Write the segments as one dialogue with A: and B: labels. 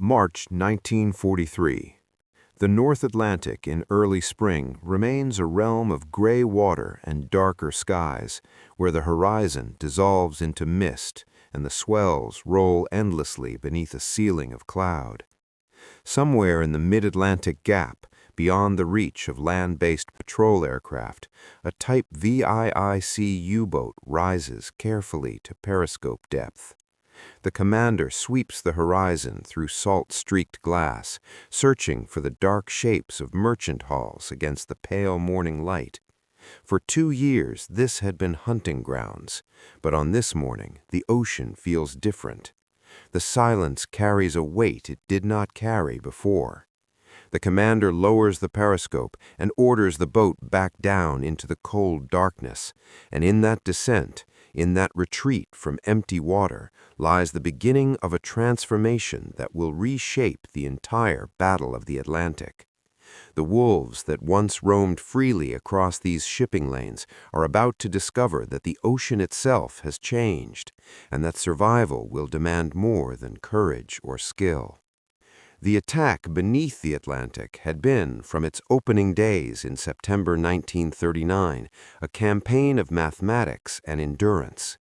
A: March 1943. The North Atlantic in early spring remains a realm of gray water and darker skies, where the horizon dissolves into mist and the swells roll endlessly beneath a ceiling of cloud. Somewhere in the mid-Atlantic gap, beyond the reach of land-based patrol aircraft, a Type VIIC U-boat rises carefully to periscope depth. The commander sweeps the horizon through salt-streaked glass, searching for the dark shapes of merchant hulls against the pale morning light. For 2 years, this had been hunting grounds, but on this morning, the ocean feels different. The silence carries a weight it did not carry before. The commander lowers the periscope and orders the boat back down into the cold darkness, and in that descent, in that retreat from empty water, lies the beginning of a transformation that will reshape the entire Battle of the Atlantic. The wolves that once roamed freely across these shipping lanes are about to discover that the ocean itself has changed, and that survival will demand more than courage or skill. The attack beneath the Atlantic had been, from its opening days in September 1939, a campaign of mathematics and endurance.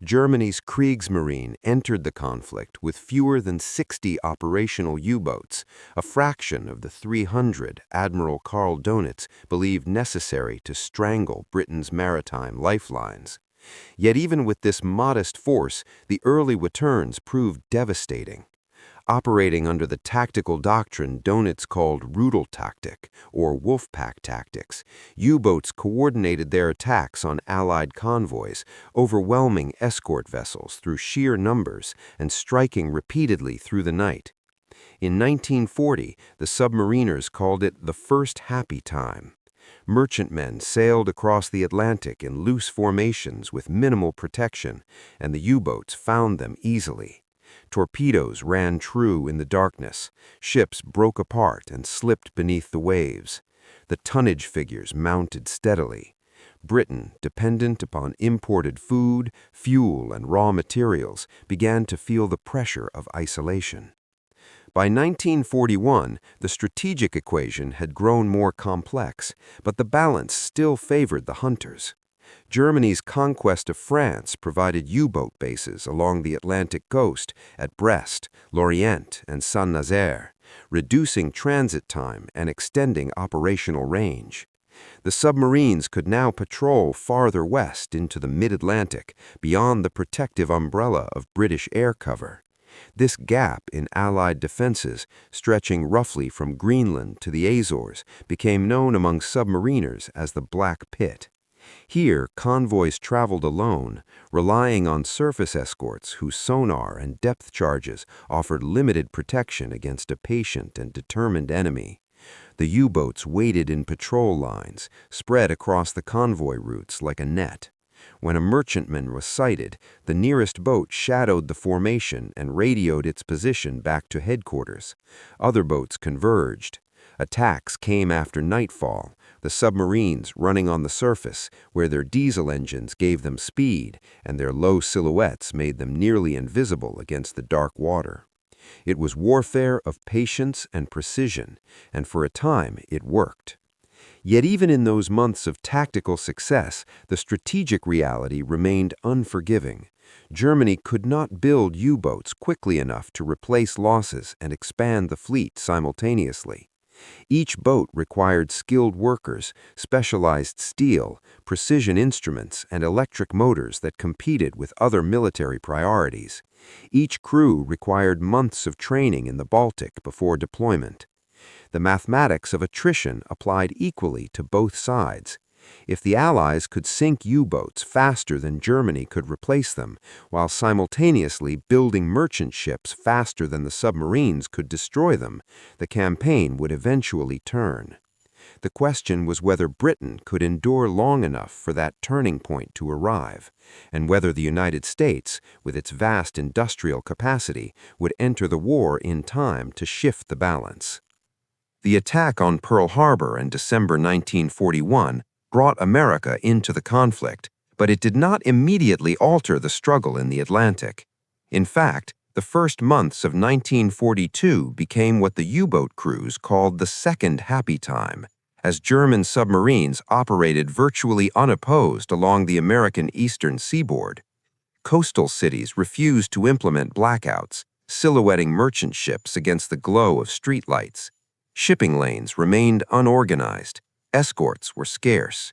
A: Germany's Kriegsmarine entered the conflict with fewer than 60 operational U-boats, a fraction of the 300 Admiral Karl Dönitz believed necessary to strangle Britain's maritime lifelines. Yet even with this modest force, the early returns proved devastating. Operating under the tactical doctrine Dönitz called Rudel-Taktik, or wolfpack tactics, U-boats coordinated their attacks on Allied convoys, overwhelming escort vessels through sheer numbers and striking repeatedly through the night. In 1940, the submariners called it the first happy time. Merchantmen sailed across the Atlantic in loose formations with minimal protection, and the U-boats found them easily. Torpedoes ran true in the darkness, ships broke apart and slipped beneath the waves. The tonnage figures mounted steadily. Britain, dependent upon imported food, fuel, and raw materials, began to feel the pressure of isolation. By 1941, the strategic equation had grown more complex, but the balance still favored the hunters. Germany's conquest of France provided U-boat bases along the Atlantic coast at Brest, Lorient, and Saint-Nazaire, reducing transit time and extending operational range. The submarines could now patrol farther west into the mid-Atlantic, beyond the protective umbrella of British air cover. This gap in Allied defenses, stretching roughly from Greenland to the Azores, became known among submariners as the Black Pit. Here, convoys traveled alone, relying on surface escorts whose sonar and depth charges offered limited protection against a patient and determined enemy. The U-boats waited in patrol lines, spread across the convoy routes like a net. When a merchantman was sighted, the nearest boat shadowed the formation and radioed its position back to headquarters. Other boats converged. Attacks came after nightfall, the submarines running on the surface, where their diesel engines gave them speed and their low silhouettes made them nearly invisible against the dark water. It was warfare of patience and precision, and for a time it worked. Yet even in those months of tactical success, the strategic reality remained unforgiving. Germany could not build U-boats quickly enough to replace losses and expand the fleet simultaneously. Each boat required skilled workers, specialized steel, precision instruments, and electric motors that competed with other military priorities. Each crew required months of training in the Baltic before deployment. The mathematics of attrition applied equally to both sides. If the Allies could sink U-boats faster than Germany could replace them, while simultaneously building merchant ships faster than the submarines could destroy them, the campaign would eventually turn. The question was whether Britain could endure long enough for that turning point to arrive, and whether the United States, with its vast industrial capacity, would enter the war in time to shift the balance. The attack on Pearl Harbor in December 1941 brought America into the conflict, but it did not immediately alter the struggle in the Atlantic. In fact,
B: The first months of 1942 became what the U-boat crews called the second happy time, as German submarines operated virtually unopposed along the American eastern seaboard. Coastal cities refused to implement blackouts, silhouetting merchant ships against the glow of streetlights. Shipping lanes remained unorganized. Escorts were scarce.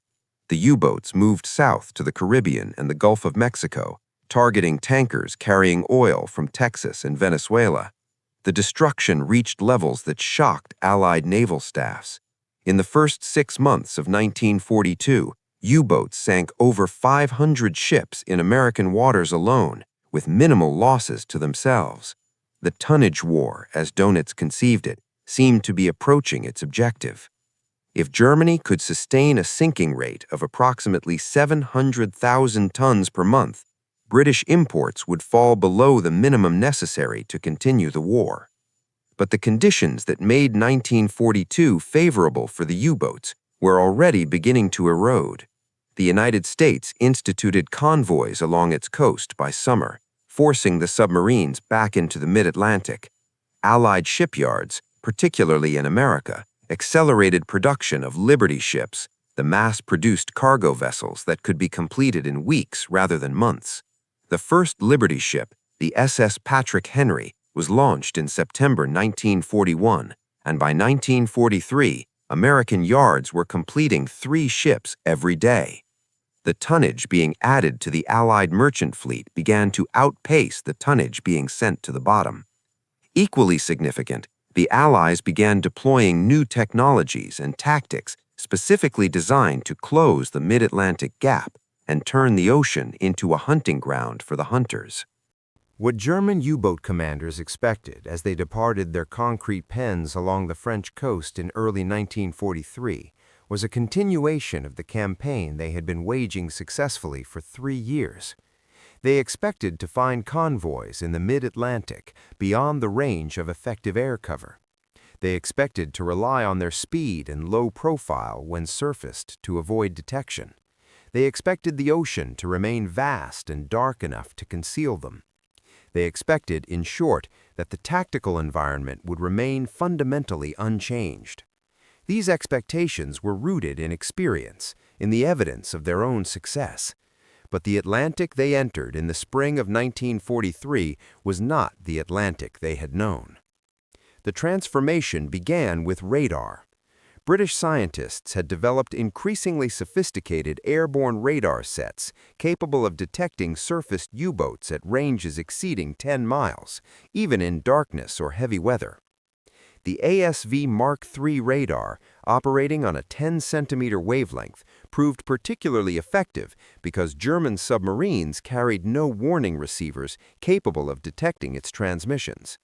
B: The U-boats moved south to the Caribbean and the Gulf of Mexico, targeting tankers carrying oil from Texas and Venezuela. The destruction reached levels that shocked Allied naval staffs. In the first 6 months of 1942, U-boats sank over 500 ships in American waters alone, with minimal losses to themselves. The tonnage war, as Dönitz conceived it, seemed to be approaching its objective. If Germany could sustain a sinking rate of approximately 700,000 tons per month, British imports would fall below the minimum necessary to continue the war. But the conditions that made 1942 favorable for the U-boats were already beginning to erode. The United States instituted convoys along its coast by summer, forcing the submarines back into the mid-Atlantic. Allied shipyards, particularly in America, accelerated production of Liberty ships, the mass-produced cargo vessels that could be completed in weeks rather than months. The first Liberty ship, the SS Patrick Henry, was launched in September 1941, and by 1943, American yards were completing 3 ships every day. The tonnage being added to the Allied merchant fleet began to outpace the tonnage being sent to the bottom. Equally significant, the Allies began deploying new technologies and tactics specifically designed to close the mid-Atlantic gap and turn the ocean into a hunting ground for the hunters.
A: What German U-boat commanders expected as they departed their concrete pens along the French coast in early 1943 was a continuation of the campaign they had been waging successfully for 3 years. They expected to find convoys in the mid-Atlantic beyond the range of effective air cover. They expected to rely on their speed and low profile when surfaced to avoid detection. They expected the ocean to remain vast and dark enough to conceal them. They expected, in short, that the tactical environment would remain fundamentally unchanged. These expectations were rooted in experience, in the evidence of their own success. But the Atlantic they entered in the spring of 1943 was not the Atlantic they had known. The transformation began with radar. British scientists had developed increasingly sophisticated airborne radar sets capable of detecting surfaced U-boats at ranges exceeding 10 miles, even in darkness or heavy weather. The ASV Mark III radar, operating on a 10-centimeter wavelength, proved particularly effective because German submarines carried no warning receivers capable of detecting its transmissions.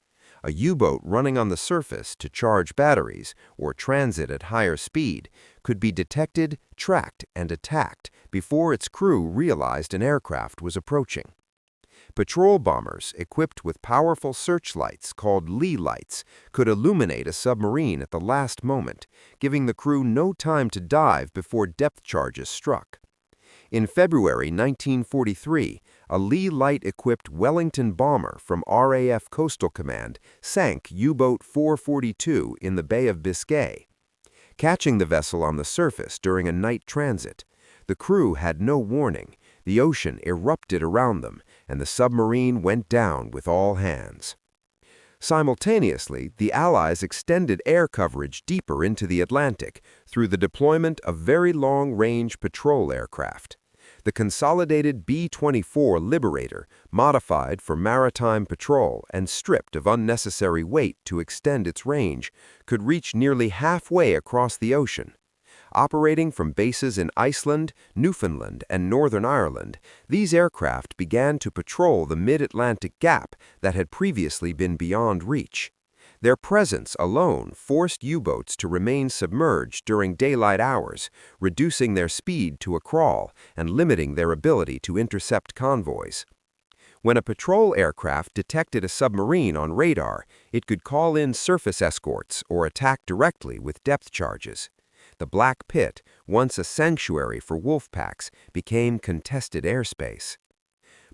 A: A U-boat running on the surface to charge batteries or transit at higher speed could be detected, tracked, and attacked before its crew realized an aircraft was approaching. Patrol bombers equipped with powerful searchlights called Lee lights could illuminate a submarine at the last moment, giving the crew no time to dive before depth charges struck. In February 1943, a Lee light-equipped Wellington bomber from RAF Coastal Command sank U-boat 442 in the Bay of Biscay. Catching the vessel on the surface during a night transit, the crew had no warning. The ocean erupted around them, and the submarine went down with all hands. Simultaneously, the Allies extended air coverage deeper into the Atlantic through the deployment of very long-range patrol aircraft. The consolidated B-24 Liberator, modified for maritime patrol and stripped of unnecessary weight to extend its range, could reach nearly halfway across the ocean. Operating from bases in Iceland, Newfoundland, and Northern Ireland, these aircraft began to patrol the mid-Atlantic gap that had previously been beyond reach. Their presence alone forced U-boats to remain submerged during daylight hours, reducing their speed to a crawl and limiting their ability to intercept convoys. When a patrol aircraft detected a submarine on radar, it could call in surface escorts or attack directly with depth charges. The Black Pit, once a sanctuary for wolfpacks, became contested airspace.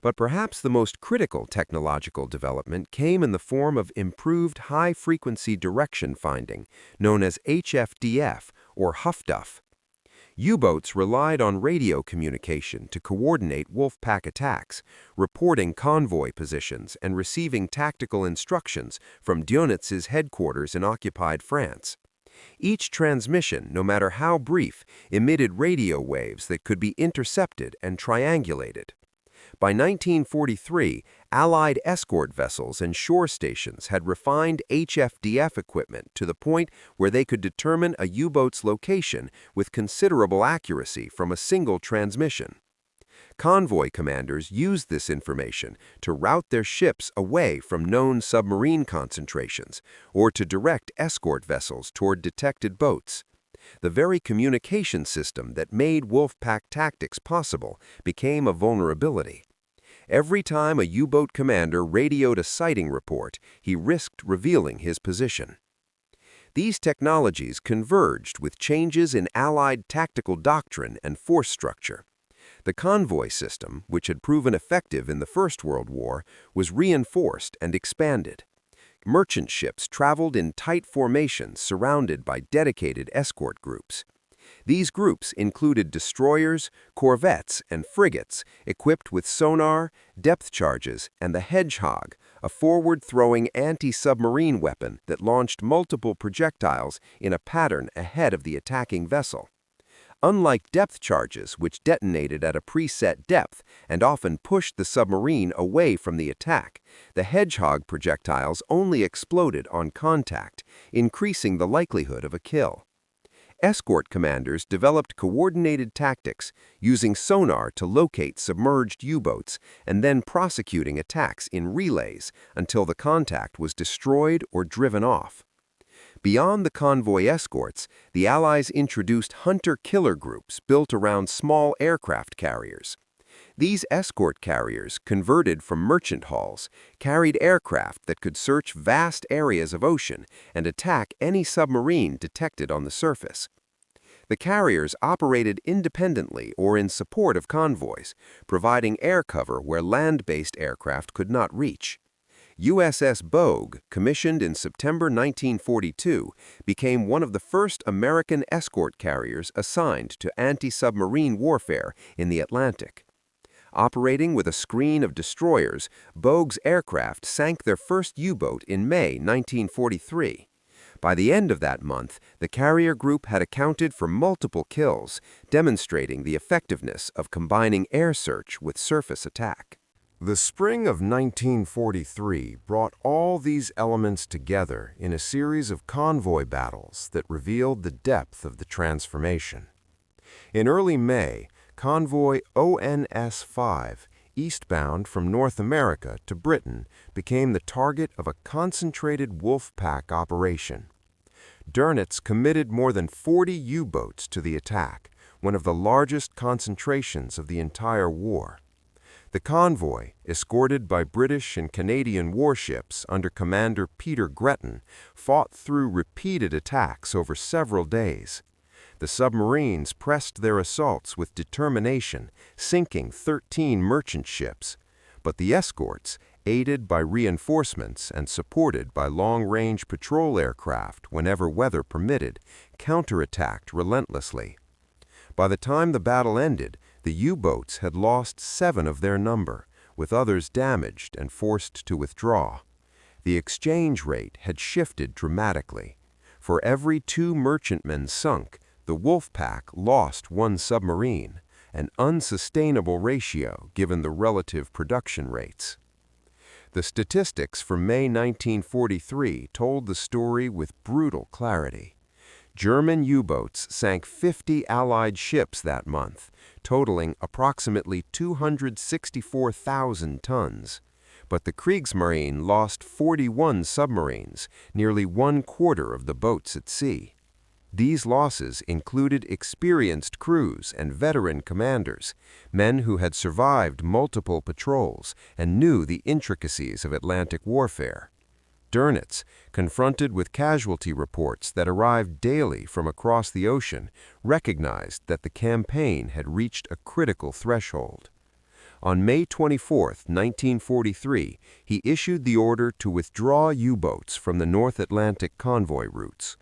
A: But perhaps the most critical technological development came in the form of improved high-frequency direction finding, known as HFDF or HFDUF. U-boats relied on radio communication to coordinate wolfpack attacks, reporting convoy positions and receiving tactical instructions from Dönitz's headquarters in occupied France. Each transmission, no matter how brief, emitted radio waves that could be intercepted and triangulated. By 1943, Allied escort vessels and shore stations had refined HFDF equipment to the point where they could determine a U-boat's location with considerable accuracy from a single transmission. Convoy commanders used this information to route their ships away from known submarine concentrations or to direct escort vessels toward detected boats. The very communication system that made wolfpack tactics possible became a vulnerability. Every time a U-boat commander radioed a sighting report, he risked revealing his position. These technologies converged with changes in Allied tactical doctrine and force structure. The convoy system, which had proven effective in the First World War, was reinforced and expanded. Merchant ships traveled in tight formations surrounded by dedicated escort groups. These groups included destroyers, corvettes, and frigates equipped with sonar, depth charges, and the Hedgehog, a forward-throwing anti-submarine weapon that launched multiple projectiles in a pattern ahead of the attacking vessel. Unlike depth charges, which detonated at a preset depth and often pushed the submarine away from the attack, the Hedgehog projectiles only exploded on contact, increasing the likelihood of a kill. Escort commanders developed coordinated tactics, using sonar to locate submerged U-boats and then prosecuting attacks in relays until the contact was destroyed or driven off. Beyond the convoy escorts, the Allies introduced hunter-killer groups built around small aircraft carriers. These escort carriers, converted from merchant hulls, carried aircraft that could search vast areas of ocean and attack any submarine detected on the surface. The carriers operated independently or in support of convoys, providing air cover where land-based aircraft could not reach. USS Bogue, commissioned in September 1942, became one of the first American escort carriers assigned to anti-submarine warfare in the Atlantic. Operating with a screen of destroyers, Bogue's aircraft sank their first U-boat in May 1943. By the end of that month, the carrier group had accounted for multiple kills, demonstrating the effectiveness of combining air search with surface attack.
C: The spring of 1943 brought all these elements together in a series of convoy battles that revealed the depth of the transformation. In early May, convoy ONS-5, eastbound from North America to Britain, became the target of a concentrated wolfpack operation. Dönitz committed more than 40 U-boats to the attack, one of the largest concentrations of the entire war. The convoy, escorted by British and Canadian warships under Commander Peter Gretton, fought through repeated attacks over several days. The submarines pressed their assaults with determination, sinking 13 merchant ships. But the escorts, aided by reinforcements and supported by long-range patrol aircraft whenever weather permitted, counterattacked relentlessly. By the time the battle ended, the U-boats had lost 7 of their number, with others damaged and forced to withdraw. The exchange rate had shifted dramatically. For every 2 merchantmen sunk, the wolfpack lost 1 submarine, an unsustainable ratio given the relative production rates. The statistics from May 1943 told the story with brutal clarity. German U-boats sank 50 Allied ships that month, totaling approximately 264,000 tons. But the Kriegsmarine lost 41 submarines, nearly 1/4 of the boats at sea. These losses included experienced crews and veteran commanders, men who had survived multiple patrols and knew the intricacies of Atlantic warfare. Dönitz, confronted with casualty reports that arrived daily from across the ocean, recognized that the campaign had reached a critical threshold. On May 24, 1943, he issued the order to withdraw U-boats from the North Atlantic convoy routes.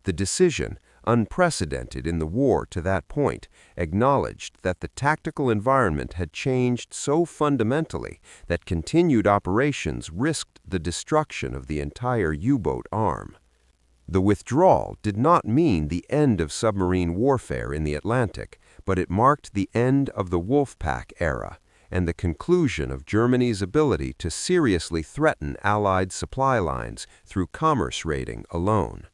C: The decision, unprecedented in the war to that point, acknowledged that the tactical environment had changed so fundamentally that continued operations risked the destruction of the entire U-boat arm. The withdrawal did not mean the end of submarine warfare in the Atlantic, but it marked the end of the wolfpack era and the conclusion of Germany's ability to seriously threaten Allied supply lines through commerce raiding alone.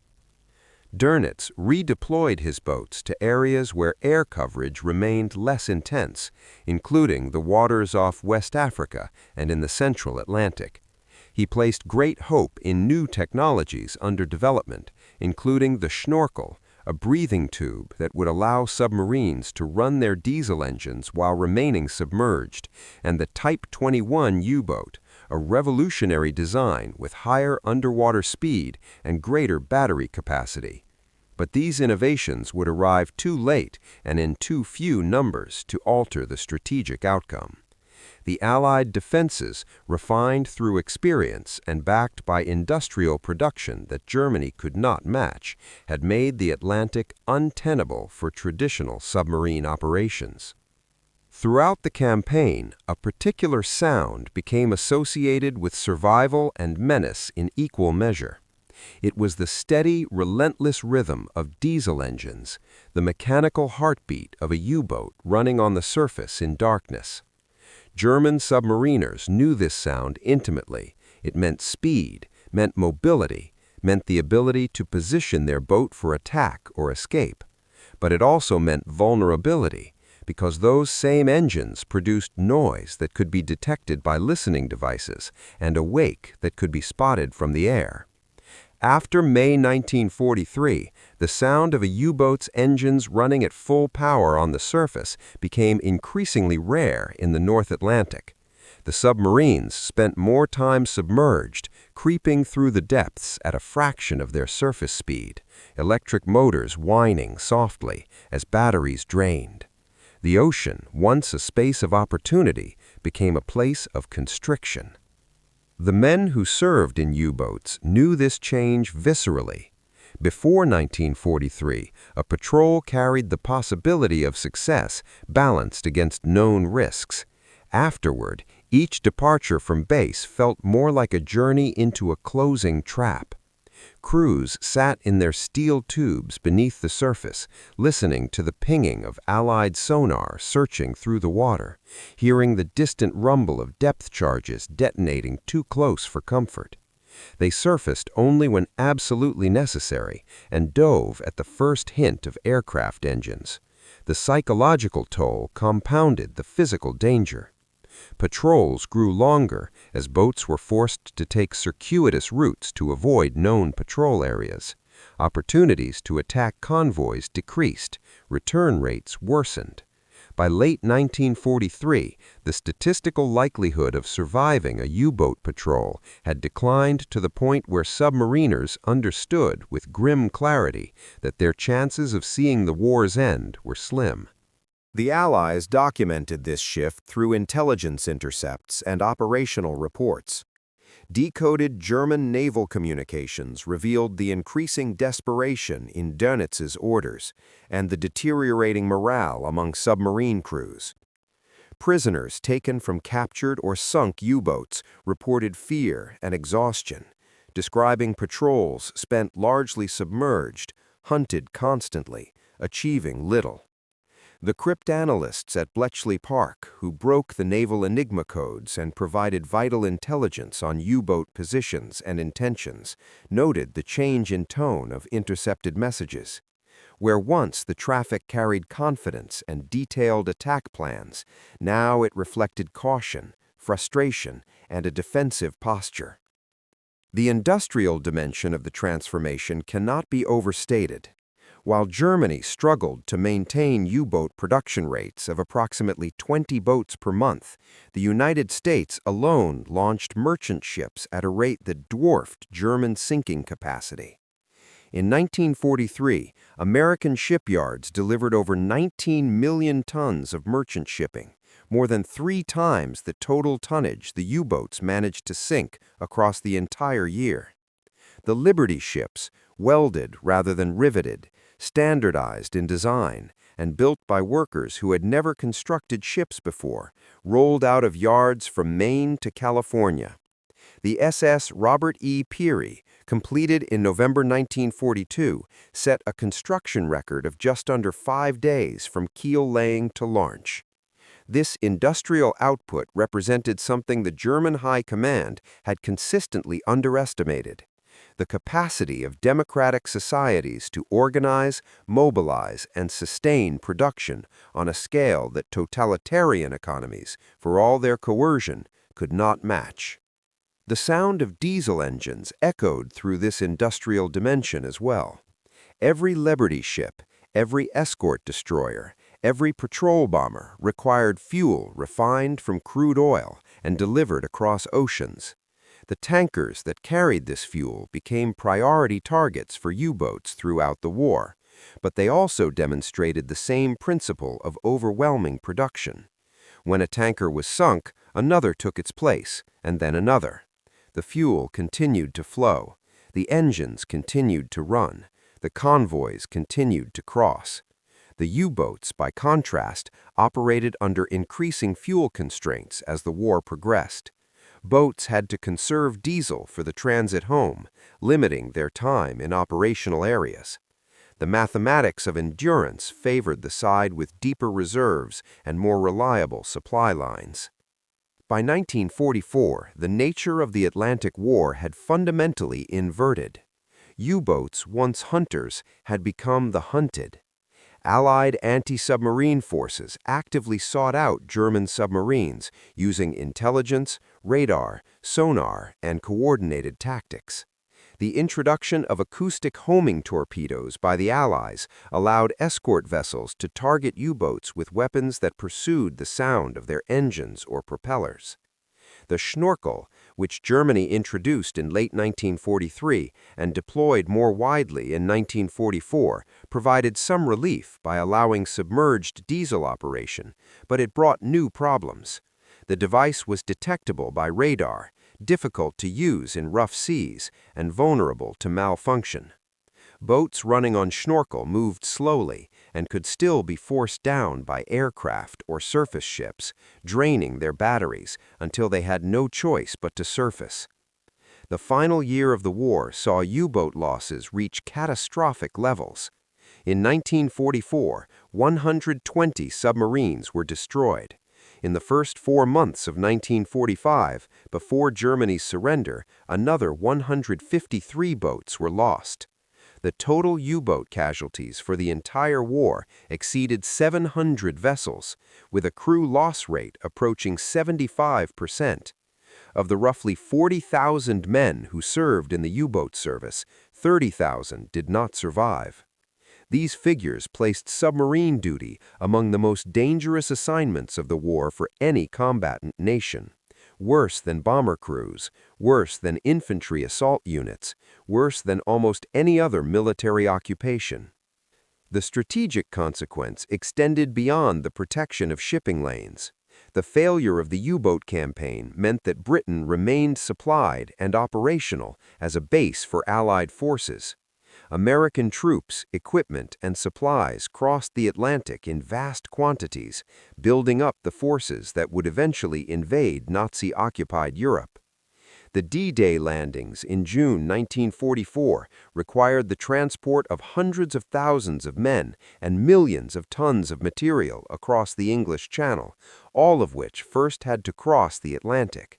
C: Dönitz redeployed his boats to areas where air coverage remained less intense, including the waters off West Africa and in the central Atlantic. He placed great hope in new technologies under development, including the snorkel, a breathing tube that would allow submarines to run their diesel engines while remaining submerged, and the Type 21 U-boat, a revolutionary design with higher underwater speed and greater battery capacity. But these innovations would arrive too late and in too few numbers to alter the strategic outcome. The Allied defenses, refined through experience and backed by industrial production that Germany could not match, had made the Atlantic untenable for traditional submarine operations. Throughout the campaign, a particular sound became associated with survival and menace in equal measure. It was the steady, relentless rhythm of diesel engines, the mechanical heartbeat of a U-boat running on the surface in darkness. German submariners knew this sound intimately. It meant speed, meant mobility, meant the ability to position their boat for attack or escape. But it also meant vulnerability, because those same engines produced noise that could be detected by listening devices and a wake that could be spotted from the air. After May 1943, the sound of a U-boat's engines running at full power on the surface became increasingly rare in the North Atlantic. The submarines spent more time submerged, creeping through the depths at a fraction of their surface speed, electric motors whining softly as batteries drained. The ocean, once a space of opportunity, became a place of constriction. The men who served in U-boats knew this change viscerally. Before 1943, a patrol carried the possibility of success balanced against known risks. Afterward, each departure from base felt more like a journey into a closing trap. Crews sat in their steel tubes beneath the surface, listening to the pinging of Allied sonar searching through the water, hearing the distant rumble of depth charges detonating too close for comfort. They surfaced only when absolutely necessary and dove at the first hint of aircraft engines. The psychological toll compounded the physical danger. Patrols grew longer as boats were forced to take circuitous routes to avoid known patrol areas. Opportunities to attack convoys decreased, return rates worsened. By late 1943, the statistical likelihood of surviving a U-boat patrol had declined to the point where submariners understood with grim clarity that their chances of seeing the war's end were slim. The Allies documented this shift through intelligence intercepts and operational reports. Decoded German naval communications revealed the increasing desperation in Dönitz's orders and the deteriorating morale among submarine crews. Prisoners taken from captured or sunk U-boats reported fear and exhaustion, describing patrols spent largely submerged, hunted constantly, achieving little. The cryptanalysts at Bletchley Park, who broke the naval enigma codes and provided vital intelligence on U-boat positions and intentions, noted the change in tone of intercepted messages. Where once the traffic carried confidence and detailed attack plans, now it reflected caution, frustration, and a defensive posture. The industrial dimension of the transformation cannot be overstated. While Germany struggled to maintain U-boat production rates of approximately 20 boats per month, the United States alone launched merchant ships at a rate that dwarfed German sinking capacity. In 1943, American shipyards delivered over 19 million tons of merchant shipping, more than 3 times the total tonnage the U-boats managed to sink across the entire year. The Liberty ships, welded rather than riveted, standardized in design, and built by workers who had never constructed ships before, rolled out of yards from Maine to California. The SS Robert E. Peary, completed in November 1942, set a construction record of just under 5 days from keel laying to launch. This industrial output represented something the German High Command had consistently underestimated: the capacity of democratic societies to organize, mobilize, and sustain production on a scale that totalitarian economies, for all their coercion, could not match. The sound of diesel engines echoed through this industrial dimension as well. Every Liberty ship, every escort destroyer, every patrol bomber required fuel refined from crude oil and delivered across oceans. The tankers that carried this fuel became priority targets for U-boats throughout the war, but they also demonstrated the same principle of overwhelming production. When a tanker was sunk, another took its place, and then another. The fuel continued to flow, the engines continued to run, the convoys continued to cross. The U-boats, by contrast, operated under increasing fuel constraints as the war progressed. Boats had to conserve diesel for the transit home, limiting their time in operational areas. The mathematics of endurance favored the side with deeper reserves and more reliable supply lines. By 1944, the nature of the Atlantic War had fundamentally inverted. U-boats, once hunters, had become the hunted. Allied anti-submarine forces actively sought out German submarines using intelligence, radar, sonar, and coordinated tactics. The introduction of acoustic homing torpedoes by the Allies allowed escort vessels to target U-boats with weapons that pursued the sound of their engines or propellers. The Schnorkel, which Germany introduced in late 1943 and deployed more widely in 1944, provided some relief by allowing submerged diesel operation, but it brought new problems. The device was detectable by radar, difficult to use in rough seas, and vulnerable to malfunction. Boats running on Schnorkel moved slowly and could still be forced down by aircraft or surface ships, draining their batteries until they had no choice but to surface. The final year of the war saw U-boat losses reach catastrophic levels. In 1944, 120 submarines were destroyed. In the first 4 months of 1945, before Germany's surrender, another 153 boats were lost. The total U-boat casualties for the entire war exceeded 700 vessels, with a crew loss rate approaching 75%. Of the roughly 40,000 men who served in the U-boat service, 30,000 did not survive. These figures placed submarine duty among the most dangerous assignments of the war for any combatant nation. Worse than bomber crews, worse than infantry assault units, worse than almost any other military occupation. The strategic consequence extended beyond the protection of shipping lanes. The failure of the U-boat campaign meant that Britain remained supplied and operational as a base for Allied forces. American troops, equipment, and supplies crossed the Atlantic in vast quantities, building up the forces that would eventually invade Nazi-occupied Europe. The D-Day landings in June 1944 required the transport of hundreds of thousands of men and millions of tons of material across the English Channel, all of which first had to cross the Atlantic.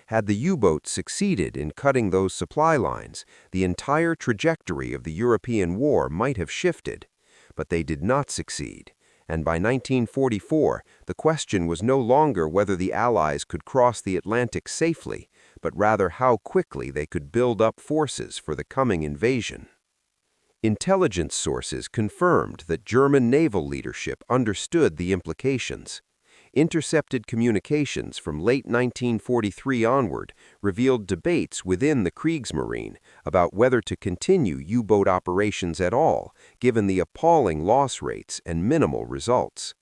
C: Had the U-boats succeeded in cutting those supply lines, the entire trajectory of the European war might have shifted. But they did not succeed, and by 1944, the question was no longer whether the Allies could cross the Atlantic safely, but rather how quickly they could build up forces for the coming invasion. Intelligence sources confirmed that German naval leadership understood the implications. Intercepted communications from late 1943 onward revealed debates within the Kriegsmarine about whether to continue U-boat operations at all, given the appalling loss rates and minimal results.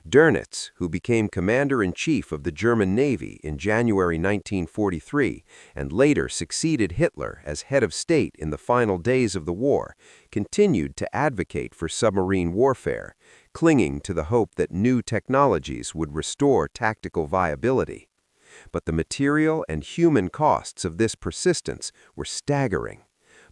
C: Dönitz, who became commander-in-chief of the German Navy in January 1943 and later succeeded Hitler as head of state in the final days of the war, continued to advocate for submarine warfare, clinging to the hope that new technologies would restore tactical viability. But the material and human costs of this persistence were staggering.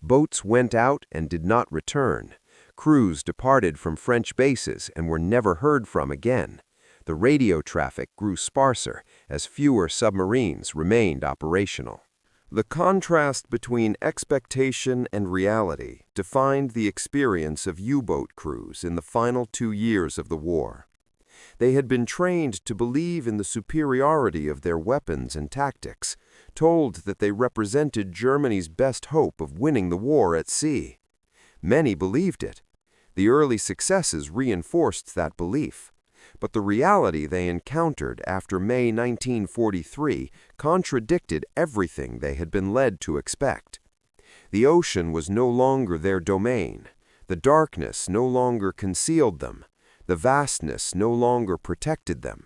C: Boats went out and did not return. Crews departed from French bases and were never heard from again. The radio traffic grew sparser as fewer submarines remained operational. The contrast between expectation and reality defined the experience of U-boat crews in the final 2 years of the war. They had been trained to believe in the superiority of their weapons and tactics, told that they represented Germany's best hope of winning the war at sea. Many believed it. The early successes reinforced that belief. But the reality they encountered after May 1943 contradicted everything they had been led to expect. The ocean was no longer their domain. The darkness no longer concealed them. The vastness no longer protected them.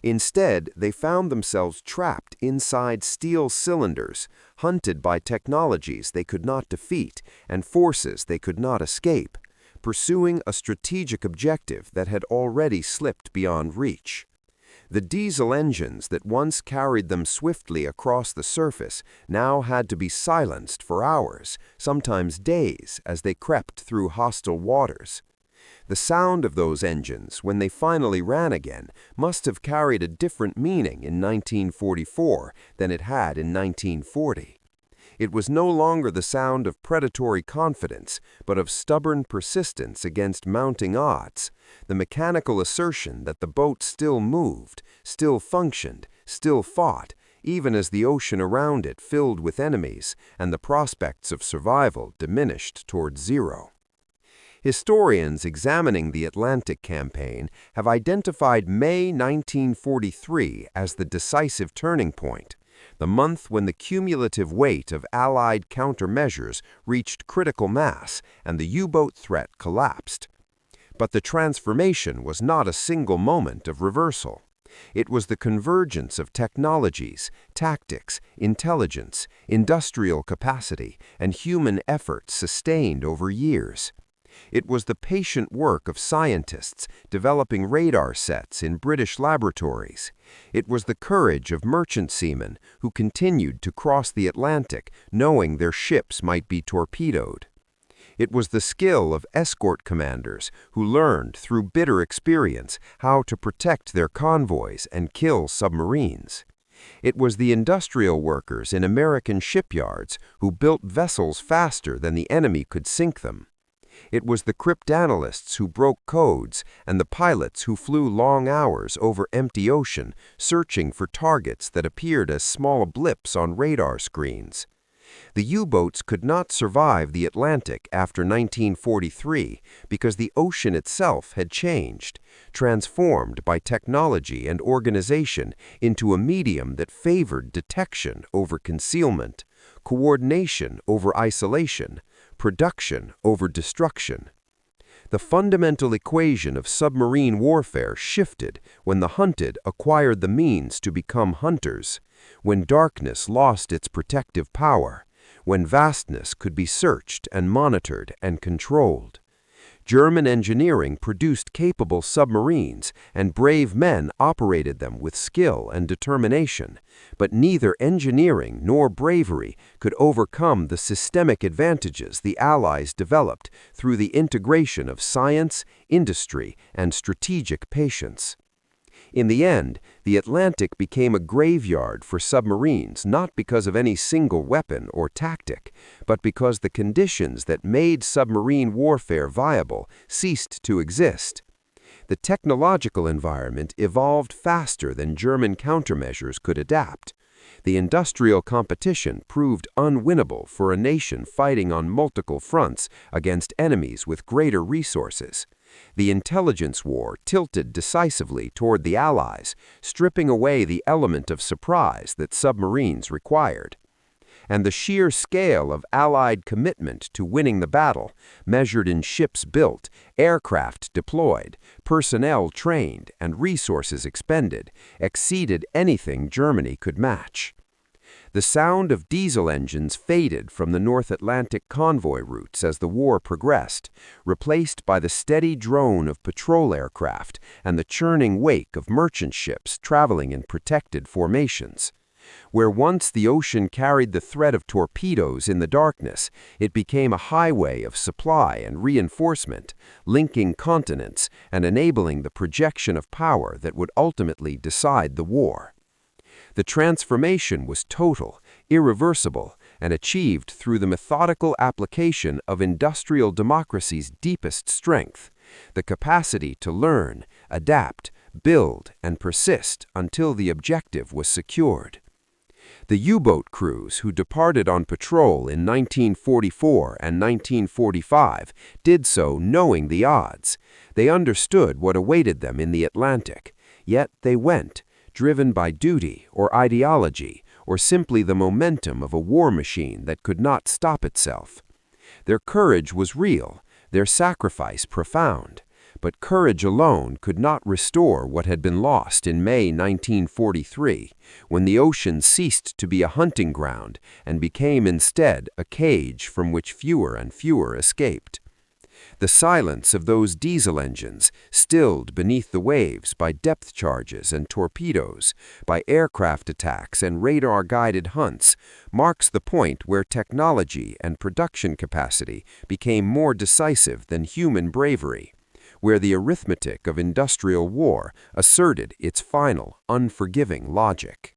C: Instead, they found themselves trapped inside steel cylinders, hunted by technologies they could not defeat and forces they could not escape, pursuing a strategic objective that had already slipped beyond reach. The diesel engines that once carried them swiftly across the surface now had to be silenced for hours, sometimes days, as they crept through hostile waters. The sound of those engines, when they finally ran again, must have carried a different meaning in 1944 than it had in 1940. It was no longer the sound of predatory confidence, but of stubborn persistence against mounting odds, the mechanical assertion that the boat still moved, still functioned, still fought, even as the ocean around it filled with enemies and the prospects of survival diminished toward zero. Historians examining the Atlantic campaign have identified May 1943 as the decisive turning point, the month when the cumulative weight of Allied countermeasures reached critical mass and the U-boat threat collapsed. But the transformation was not a single moment of reversal. It was the convergence of technologies, tactics, intelligence, industrial capacity, and human effort sustained over years. It was the patient work of scientists developing radar sets in British laboratories. It was the courage of merchant seamen who continued to cross the Atlantic knowing their ships might be torpedoed. It was the skill of escort commanders who learned through bitter experience how to protect their convoys and kill submarines. It was the industrial workers in American shipyards who built vessels faster than the enemy could sink them. It was the cryptanalysts who broke codes and the pilots who flew long hours over empty ocean, searching for targets that appeared as small blips on radar screens. The U-boats could not survive the Atlantic after 1943 because the ocean itself had changed, transformed by technology and organization into a medium that favored detection over concealment, coordination over isolation, production over destruction. The fundamental equation of submarine warfare shifted when the hunted acquired the means to become hunters, when darkness lost its protective power, when vastness could be searched and monitored and controlled. German engineering produced capable submarines, and brave men operated them with skill and determination, but neither engineering nor bravery could overcome the systemic advantages the Allies developed through the integration of science, industry, and strategic patience. In the end, the Atlantic became a graveyard for submarines not because of any single weapon or tactic, but because the conditions that made submarine warfare viable ceased to exist. The technological environment evolved faster than German countermeasures could adapt. The industrial competition proved unwinnable for a nation fighting on multiple fronts against enemies with greater resources. The intelligence war tilted decisively toward the Allies, stripping away the element of surprise that submarines required. and the sheer scale of Allied commitment to winning the battle, measured in ships built, aircraft deployed, personnel trained, and resources expended, exceeded anything Germany could match. The sound of diesel engines faded from the North Atlantic convoy routes as the war progressed, replaced by the steady drone of patrol aircraft and the churning wake of merchant ships traveling in protected formations. Where once the ocean carried the threat of torpedoes in the darkness, it became a highway of supply and reinforcement, linking continents and enabling the projection of power that would ultimately decide the war. The transformation was total, irreversible, and achieved through the methodical application of industrial democracy's deepest strength, the capacity to learn, adapt, build, and persist until the objective was secured. The U-boat crews who departed on patrol in 1944 and 1945 did so knowing the odds. They understood what awaited them in the Atlantic, yet they went, driven by duty or ideology, or simply the momentum of a war machine that could not stop itself. Their courage was real, their sacrifice profound, but courage alone could not restore what had been lost in May 1943, when the ocean ceased to be a hunting ground and became instead a cage from which fewer and fewer escaped. The silence of those diesel engines, stilled beneath the waves by depth charges and torpedoes, by aircraft attacks and radar-guided hunts, marks the point where technology and production capacity became more decisive than human bravery, where the arithmetic of industrial war asserted its final, unforgiving logic.